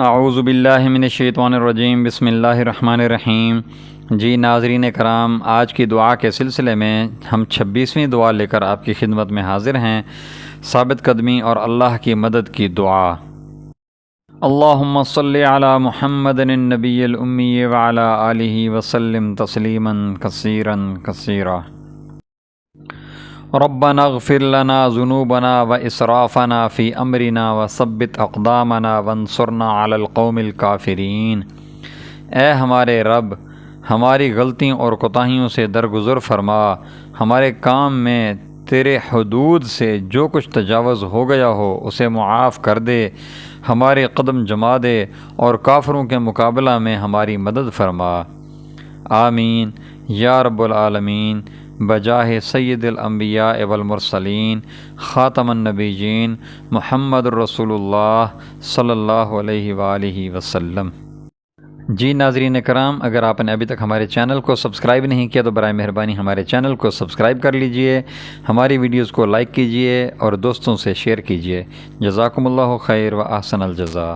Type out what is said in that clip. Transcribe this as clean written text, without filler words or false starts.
اعوذ باللہ من الشیطان الرجیم، بسم اللہ الرحمن الرحیم۔ جی ناظرین کرام، آج کی دعا کے سلسلے میں ہم 26ویں دعا لے کر آپ کی خدمت میں حاضر ہیں۔ ثابت قدمی اور اللہ کی مدد کی دعا۔ اللہم صلی علی محمد النبی الامی وعلی آلہ وسلم تسلیما کثیرا کثیرا۔ ربنا اغفر لنا ذنوبنا واسرافنا فی امرنا وثبت اقدامنا وانصرنا علی القوم الکافرین۔ اے ہمارے رب، ہماری غلطیوں اور کوتاہیوں سے درگزر فرما، ہمارے کام میں تیرے حدود سے جو کچھ تجاوز ہو گیا ہو اسے معاف کر دے، ہمارے قدم جما دے اور کافروں کے مقابلہ میں ہماری مدد فرما۔ آمین یا رب العالمین، بجاہ سید الانبیاء والمرسلین خاتم النبیین محمد الرسول اللہ صلی اللہ علیہ وآلہ وسلم۔ جی ناظرین کرام، اگر آپ نے ابھی تک ہمارے چینل کو سبسکرائب نہیں کیا تو برائے مہربانی ہمارے چینل کو سبسکرائب کر لیجئے، ہماری ویڈیوز کو لائک کیجئے اور دوستوں سے شیئر کیجئے۔ جزاکم اللہ خیر و احسن الجزاء۔